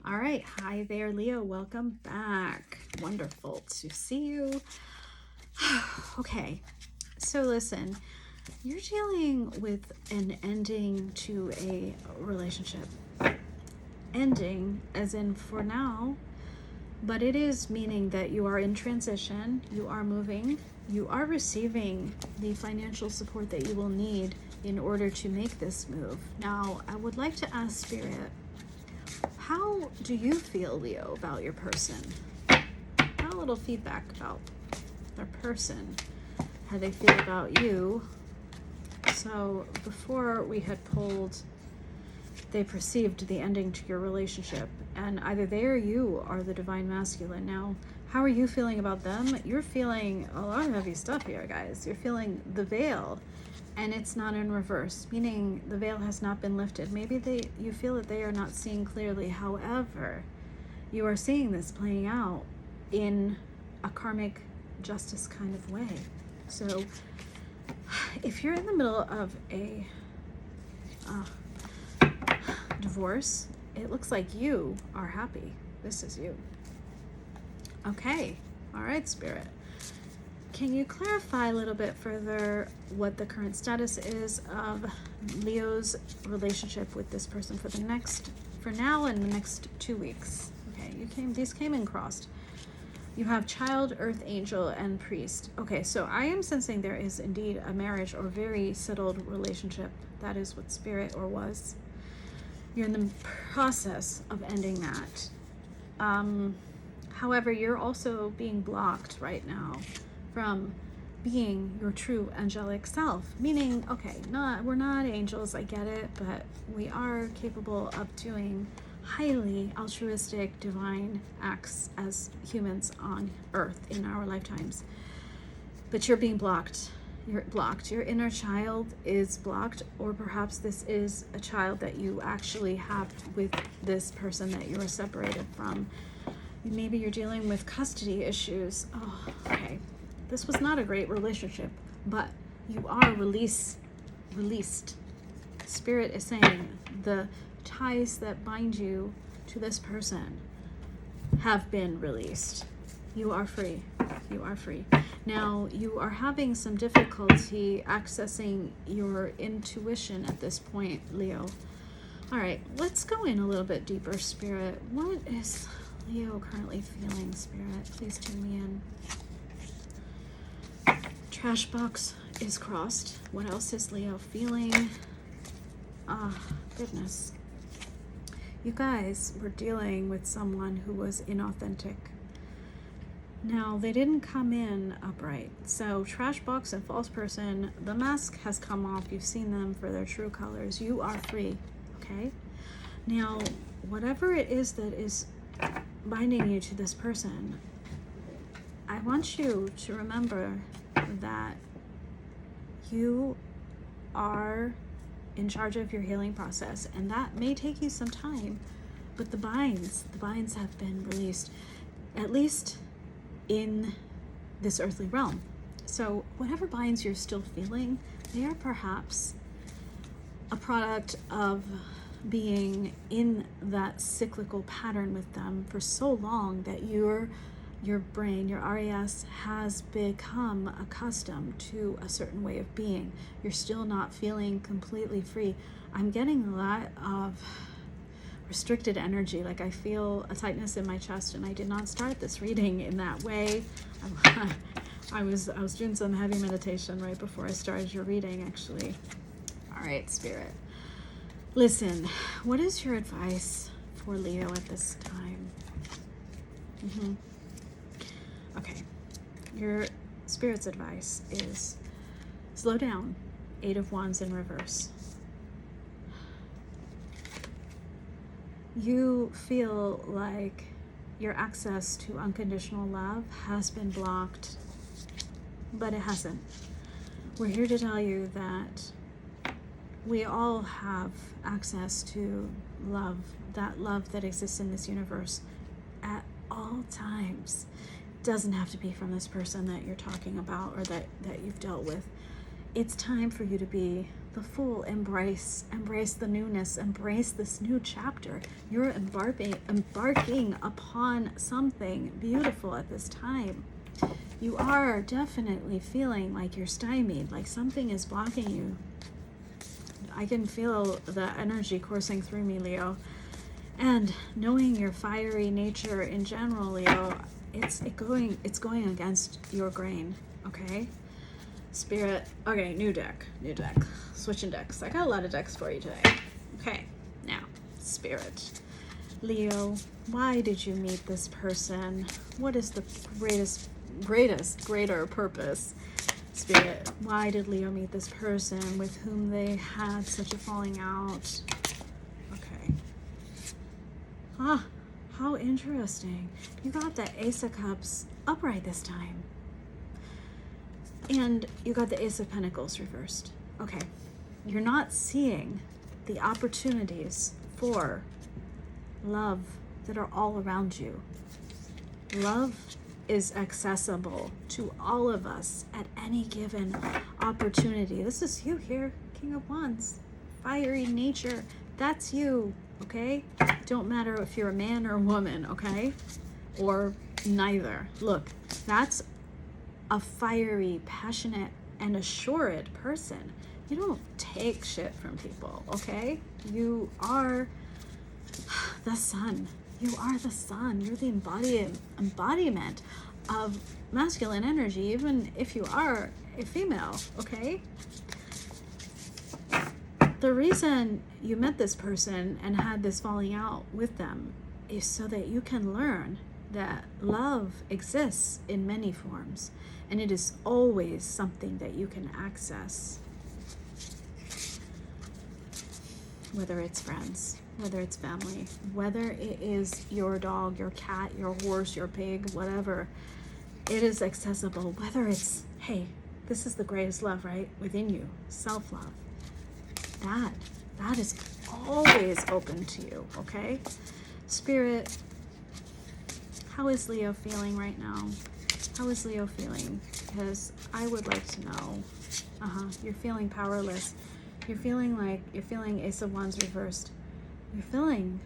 All right. Hi there, Leo. Welcome back. Wonderful to see you. Okay. So listen, you're dealing with an ending to a relationship. Ending as in for now, but it is meaning that you are in transition, you are moving, you are receiving the financial support that you will need in order to make this move. Now, I would like to ask Spirit, how do you feel, Leo, about your person? A little feedback about their person, how they feel about you. So before we had pulled, they perceived the ending to your relationship, and either they or you are the divine masculine. Now, how are you feeling about them? You're feeling a lot of heavy stuff here, guys. You're feeling the veil, and it's not in reverse, meaning the veil has not been lifted. Maybe you feel that they are not seeing clearly. However, you are seeing this playing out in a karmic justice kind of way. So if you're in the middle of a divorce, it looks like you are happy. This is you. Okay. All right, Spirit. Can you clarify a little bit further what the current status is of Leo's relationship with this person for now and the next 2 weeks? Okay, these came in crossed. You have child, earth angel, and priest. Okay, so I am sensing there is indeed a marriage or very settled relationship. That is what Spirit or was. You're in the process of ending that. However, you're also being blocked right now from being your true angelic self. Meaning, okay, we're not angels, I get it, but we are capable of doing highly altruistic, divine acts as humans on Earth in our lifetimes. But you're being blocked. You're blocked. Your inner child is blocked, or perhaps this is a child that you actually have with this person that you are separated from. Maybe you're dealing with custody issues. Oh, okay. This was not a great relationship, but you are released. Spirit is saying the ties that bind you to this person have been released. You are free. You are free. Now, you are having some difficulty accessing your intuition at this point, Leo. All right, let's go in a little bit deeper, Spirit. What is Leo currently feeling, Spirit? Please tune me in. Trash box is crossed. What else is Leo feeling? Goodness. You guys were dealing with someone who was inauthentic. Now, they didn't come in upright. So, trash box and false person, the mask has come off. You've seen them for their true colors. You are free, okay? Now, whatever it is that is binding you to this person, I want you to remember that you are in charge of your healing process, and that may take you some time, but the binds have been released, at least in this earthly realm. So whatever binds you're still feeling, they are perhaps a product of being in that cyclical pattern with them for so long that your brain, your RAS, has become accustomed to a certain way of being. You're still not feeling completely free. I'm getting a lot of restricted energy. Like, I feel a tightness in my chest, and I did not start this reading in that way. I was doing some heavy meditation right before I started your reading, actually. All right, Spirit. Listen, what is your advice for Leo at this time? Okay, your Spirit's advice is slow down. 8 of Wands in reverse. You feel like your access to unconditional love has been blocked, but it hasn't. We're here to tell you that we all have access to love, that love that exists in this universe at all times. Doesn't have to be from this person that you're talking about or that you've dealt with. It's time for you to be the full embrace the newness, embrace this new chapter. You're embarking upon something beautiful at this time. You are definitely feeling like you're stymied, like something is blocking you. I can feel the energy coursing through me, Leo. And knowing your fiery nature in general, Leo, it's going against your grain, okay? Spirit, okay, new deck, switching decks. I got a lot of decks for you today. Okay, now, Spirit. Leo, why did you meet this person? What is the greater purpose? Spirit, why did Leo meet this person with whom they had such a falling out? Okay. Ah, how interesting. You got the Ace of Cups upright this time. And you got the Ace of Pentacles reversed. Okay. You're not seeing the opportunities for love that are all around you. Love is accessible to all of us at any given opportunity. This is you here, King of Wands. Fiery nature. That's you, okay? Don't matter if you're a man or a woman, okay? Or neither. Look, that's a fiery, passionate, and assured person. You don't take shit from people, okay? You are the sun. You are the sun. You're the embodiment of masculine energy, even if you are a female, okay? The reason you met this person and had this falling out with them is so that you can learn that love exists in many forms, and it is always something that you can access. Whether it's friends, whether it's family, whether it is your dog, your cat, your horse, your pig, whatever, it is accessible. Whether it's, hey, this is the greatest love, right? Within you, self-love. That is always open to you, okay? Spirit, how is Leo feeling right now? How is Leo feeling? Because I would like to know. You're feeling powerless. You're feeling Ace of Wands reversed. You're feeling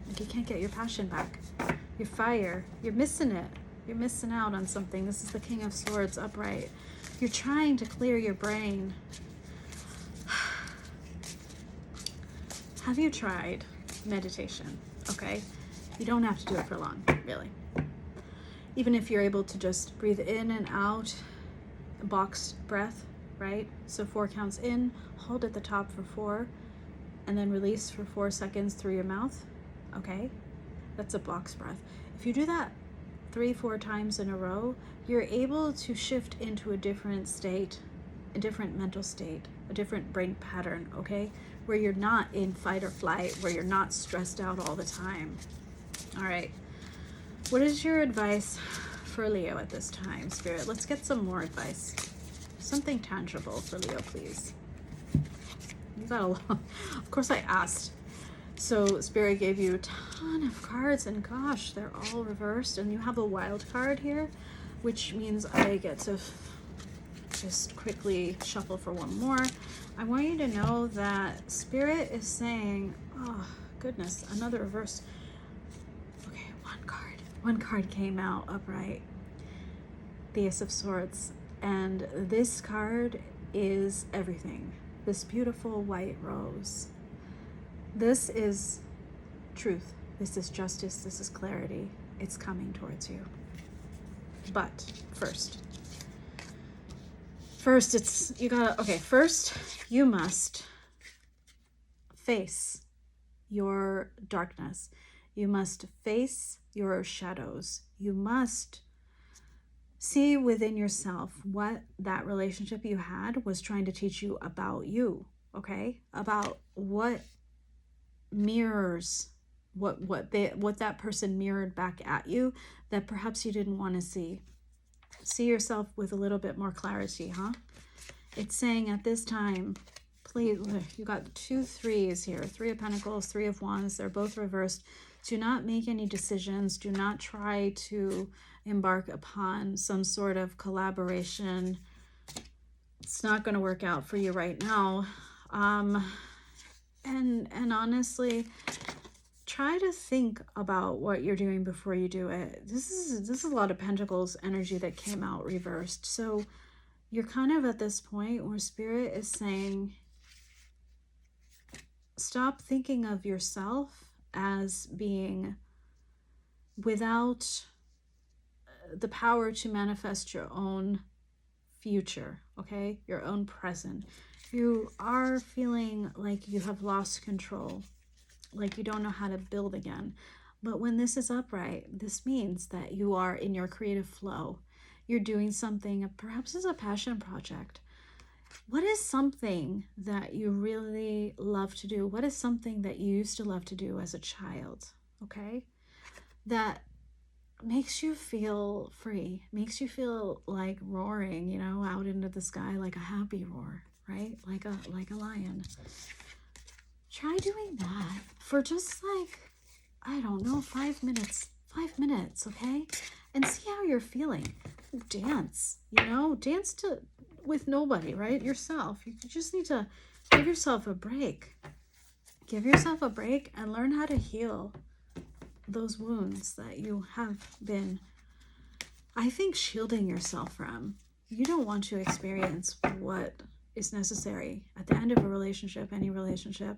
like you can't get your passion back. Your fire. You're missing it. You're missing out on something. This is the King of Swords upright. You're trying to clear your brain. Have you tried meditation? Okay? You don't have to do it for long, really. Even if you're able to just breathe in and out, boxed breath, right? So 4 counts in, hold at the top for 4, and then release for 4 seconds through your mouth, okay? That's a box breath. If you do that 3-4 times in a row, you're able to shift into a different state, a different mental state, a different brain pattern, okay? Where you're not in fight or flight, where you're not stressed out all the time. All right. What is your advice for Leo at this time, Spirit? Let's get some more advice. Something tangible for Leo, please. You got a lot. Of course I asked. So Spirit gave you a ton of cards, and gosh, they're all reversed. And you have a wild card here, which means I get to just quickly shuffle for one more. I want you to know that Spirit is saying, oh goodness, another reverse. Okay, one card came out upright, the Ace of Swords, and this card is everything. This beautiful white rose. This is truth. This is justice. This is clarity. It's coming towards you. But first you must face your darkness. You must face your shadows. You must see within yourself what that relationship you had was trying to teach you about you, okay? About what mirrors, what that person mirrored back at you that perhaps you didn't want to see. See yourself with a little bit more clarity, huh? It's saying at this time, please, you got 2 3s here, 3 of Pentacles, 3 of Wands, they're both reversed. Do not make any decisions. Do not try to embark upon some sort of collaboration It's not going to work out for you right now. And honestly, try to think about what you're doing before you do it. This is a lot of Pentacles energy that came out reversed. So you're kind of at this point where Spirit is saying, stop thinking of yourself as being without the power to manifest your own future, okay? Your own present. You are feeling like you have lost control, like you don't know how to build again. But when this is upright, this means that you are in your creative flow. You're doing something, perhaps as a passion project. What is something that you really love to do? What is something that you used to love to do as a child, okay? That makes you feel free, makes you feel like roaring, you know, out into the sky, like a happy roar, right? Like a lion. Try doing that for just like, I don't know, 5 minutes, okay? And see how you're feeling. Dance, you know, dance with nobody, right? Yourself. You just need to give yourself a break. Give yourself a break and learn how to heal those wounds that you have been, I think, shielding yourself from. You don't want to experience what is necessary at the end of a relationship, any relationship.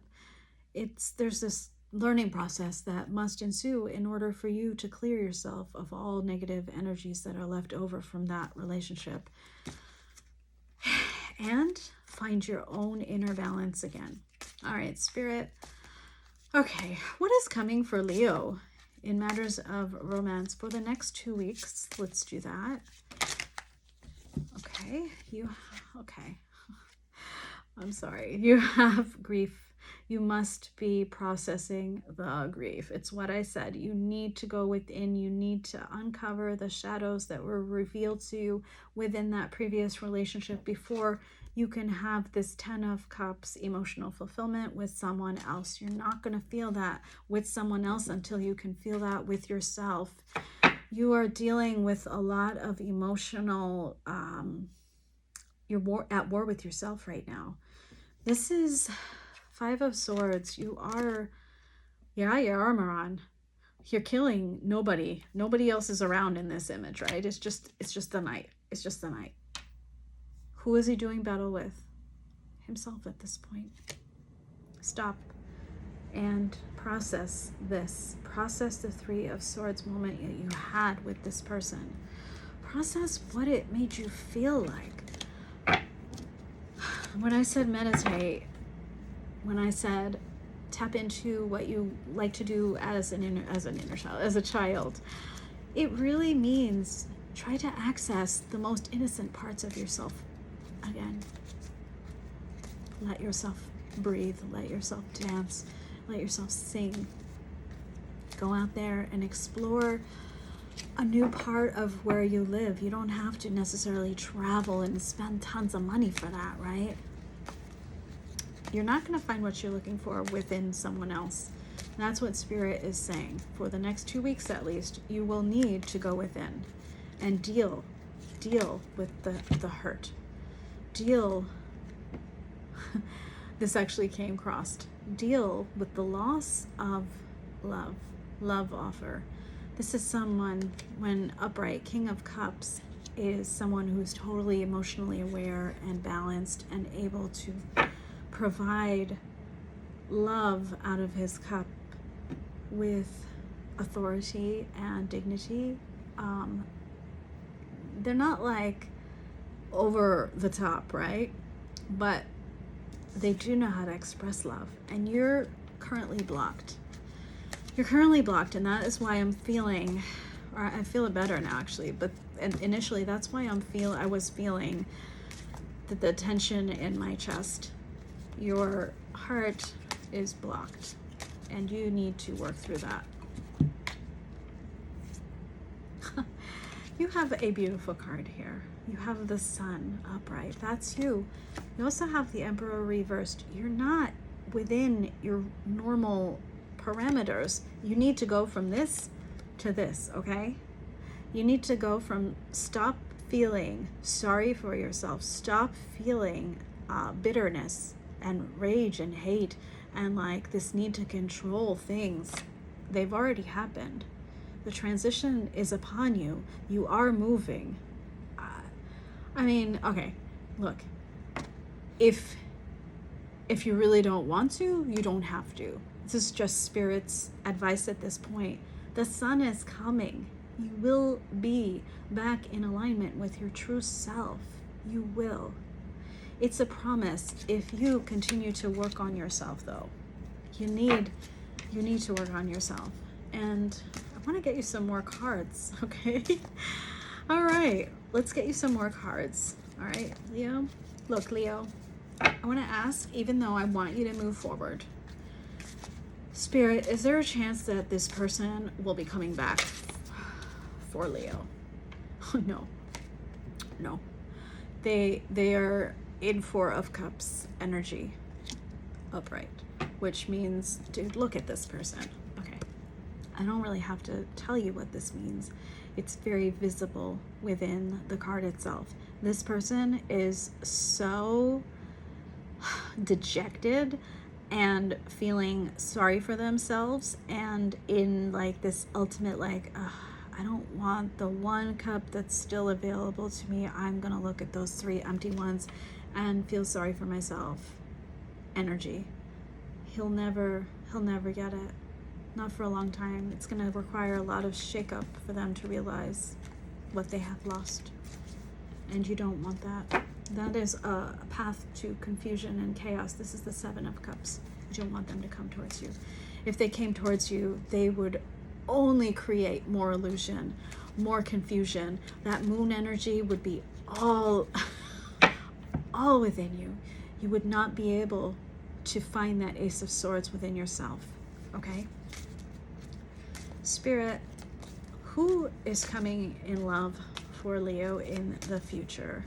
There's this learning process that must ensue in order for you to clear yourself of all negative energies that are left over from that relationship and find your own inner balance again. All right, Spirit. Okay, what is coming for Leo in matters of romance for the next 2 weeks? Let's do that. Okay, I'm sorry. You have grief. You must be processing the grief. It's what I said. You need to go within. You need to uncover the shadows that were revealed to you within that previous relationship before you can have this 10 of Cups emotional fulfillment with someone else. You're not going to feel that with someone else until you can feel that with yourself. You are dealing with a lot of emotional, you're at war with yourself right now. This is 5 of Swords. You are, your armor on. You're killing nobody. Nobody else is around in this image, right? It's just the knight. It's just the knight. Who is he doing battle with? Himself at this point. Stop and process this. Process the 3 of Swords moment that you had with this person. Process what it made you feel like. When I said meditate, when I said tap into what you like to do as a child, it really means try to access the most innocent parts of yourself again. Let yourself breathe, let yourself dance, let yourself sing. Go out there and explore a new part of where you live. You don't have to necessarily travel and spend tons of money for that, right? You're not going to find what you're looking for within someone else. That's what Spirit is saying. For the next 2 weeks at least, you will need to go within and deal with the hurt. This actually came crossed. Deal with the loss of love offer. This is someone, when upright, King of Cups is someone who's totally emotionally aware and balanced and able to provide love out of his cup with authority and dignity. They're not like over the top, right? But they do know how to express love, and you're currently blocked. You're currently blocked, and that is why I'm feeling, or I feel it better now actually, but initially that's why I was feeling the tension in my chest. Your heart is blocked, and you need to work through that. You have a beautiful card here. You have the Sun upright. That's you. You also have the Emperor reversed. You're not within your normal parameters. You need to go from this to this, okay? You need to go from stop feeling sorry for yourself. Stop feeling bitterness and rage and hate and like this need to control things. They've already happened. The transition is upon you. You are moving. I mean, okay, look, if you really don't want to, you don't have to. This is just Spirit's advice at this point. The sun is coming. You will be back in alignment with your true self. You will. It's a promise if you continue to work on yourself, though. You need to work on yourself. And I want to get you some more cards, okay? All right, let's get you some more cards. All right, Leo? Look, Leo, I want to ask, even though I want you to move forward, Spirit, is there a chance that this person will be coming back for Leo? No. No. They are in Four of Cups energy upright, which means, dude, look at this person. Okay. I don't really have to tell you what this means. It's very visible within the card itself. This person is so dejected and feeling sorry for themselves and in like this ultimate like, I don't want the one cup that's still available to me. I'm gonna look at those 3 empty ones and feel sorry for myself energy. He'll never get it. Not for a long time. It's gonna require a lot of shakeup for them to realize what they have lost. And you don't want that. That is a path to confusion and chaos. This is the 7 of Cups. You don't want them to come towards you. If they came towards you, they would only create more illusion, more confusion. That moon energy would be all within you. You would not be able to find that Ace of Swords within yourself, okay? Spirit, who is coming in love for Leo in the future?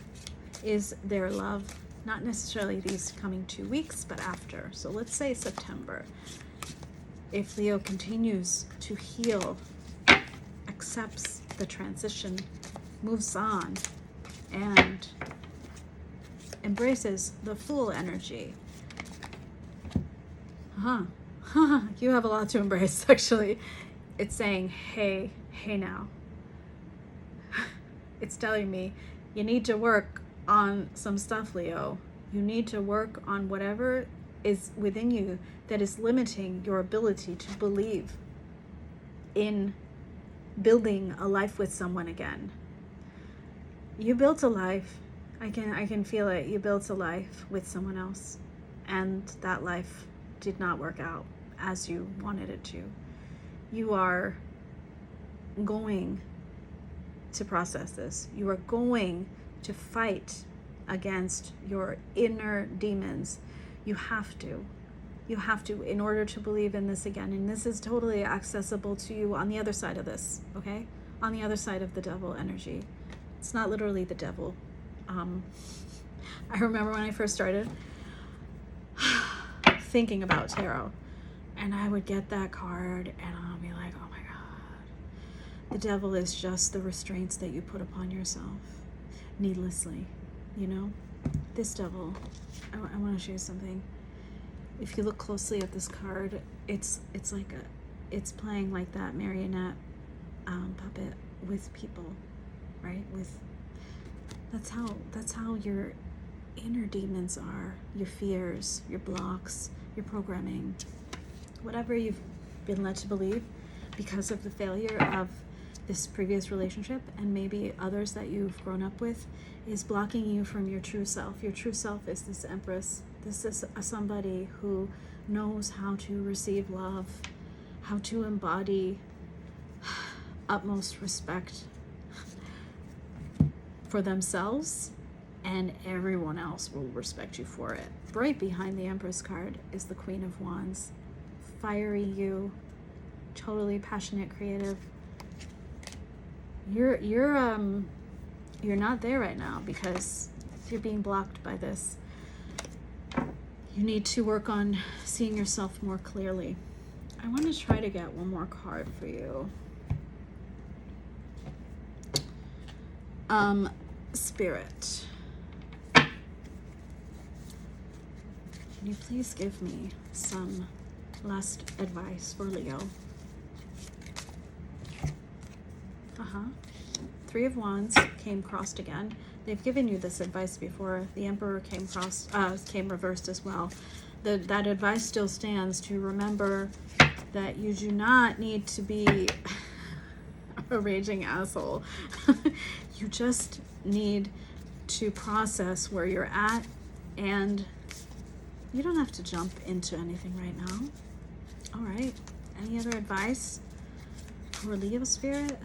Is their love not necessarily these coming 2 weeks, but after? So let's say September. If Leo continues to heal, accepts the transition, moves on, and embraces the Fool energy. You have a lot to embrace, actually. It's saying, hey now. It's telling me you need to work on some stuff, Leo. You need to work on whatever is within you that is limiting your ability to believe in building a life with someone again. You built a life. I can feel it. You built a life with someone else, and that life did not work out as you wanted it to. You are going to process this. You are going to fight against your inner demons. You have to in order to believe in this again. And this is totally accessible to you on the other side of this, okay? On the other side of the devil energy. It's not literally the devil. I remember when I first started thinking about tarot, and I would get that card and I'll be like, oh my God. The devil is just the restraints that you put upon yourself needlessly, you know? This devil, I want to show you something. If you look closely at this card, it's like it's playing like that marionette puppet with people, right? That's how your inner demons are, your fears, your blocks, your programming, whatever you've been led to believe because of the failure of this previous relationship and maybe others that you've grown up with is blocking you from your true self. Your true self is this Empress. This is somebody who knows how to receive love, how to embody utmost respect for themselves, and everyone else will respect you for it. Right behind the Empress card is the Queen of Wands. Fiery you, totally passionate, creative. You're not there right now because you're being blocked by this. You need to work on seeing yourself more clearly. I want to try to get one more card for you. Spirit, can you please give me some last advice for Leo? Three of Wands came crossed again. They've given you this advice before. The Emperor came crossed, came reversed as well. That advice still stands, to remember that you do not need to be a raging asshole. You just need to process where you're at, and you don't have to jump into anything right now. All right. Any other advice for Leo Spirit?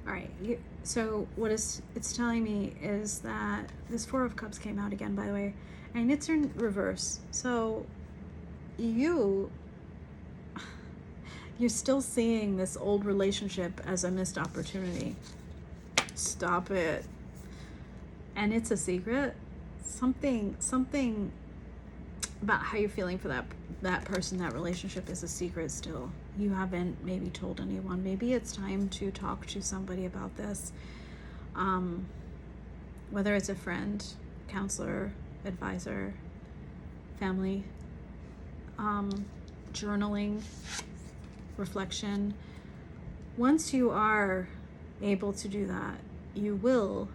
All right. So what it's telling me is that this Four of Cups came out again, by the way, and it's in reverse. So you're still seeing this old relationship as a missed opportunity. Stop it. And it's a secret. Something about how you're feeling for that person, that relationship, is a secret still. You haven't maybe told anyone. Maybe it's time to talk to somebody about this. Whether it's a friend, counselor, advisor, family, journaling, reflection. Once you are able to do that, you will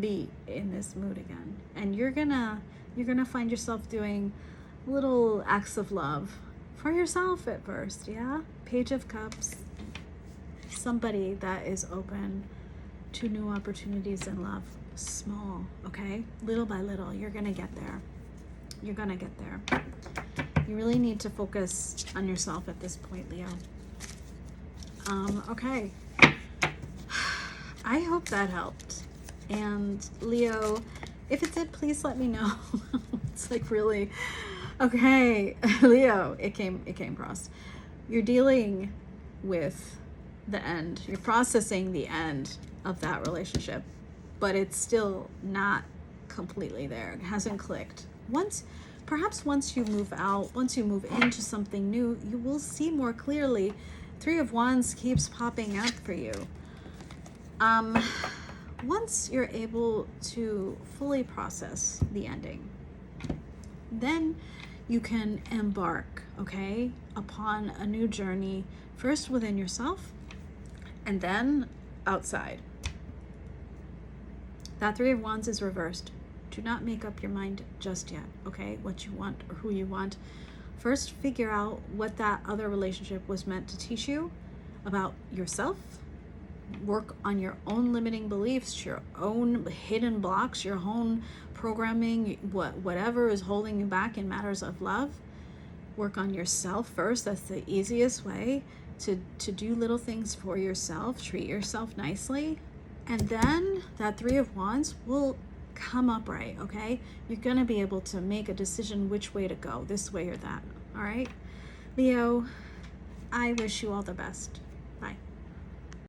be in this mood again, and you're gonna find yourself doing little acts of love for yourself at first. Yeah, Page of Cups, somebody that is open to new opportunities in love. Small, okay, little by little, you're gonna get there. You really need to focus on yourself at this point, Leo. Okay, I hope that helped. And Leo, if it did, please let me know. It's like, really, okay, Leo, it came crossed. You're dealing with the end. You're processing the end of that relationship, but it's still not completely there. It hasn't clicked. Perhaps once you move out, once you move into something new, you will see more clearly. Three of Wands keeps popping out for you. Once you're able to fully process the ending, then you can embark, okay, upon a new journey, first within yourself and then outside. That Three of Wands is reversed. Do not make up your mind just yet, okay, what you want or who you want. First, figure out what that other relationship was meant to teach you about yourself. Work on your own limiting beliefs, your own hidden blocks, your own programming, whatever is holding you back in matters of love. Work on yourself first. That's the easiest way to do little things for yourself. Treat yourself nicely. And then that Three of Wands will come upright, okay? You're going to be able to make a decision which way to go, this way or that, all right? Leo, I wish you all the best.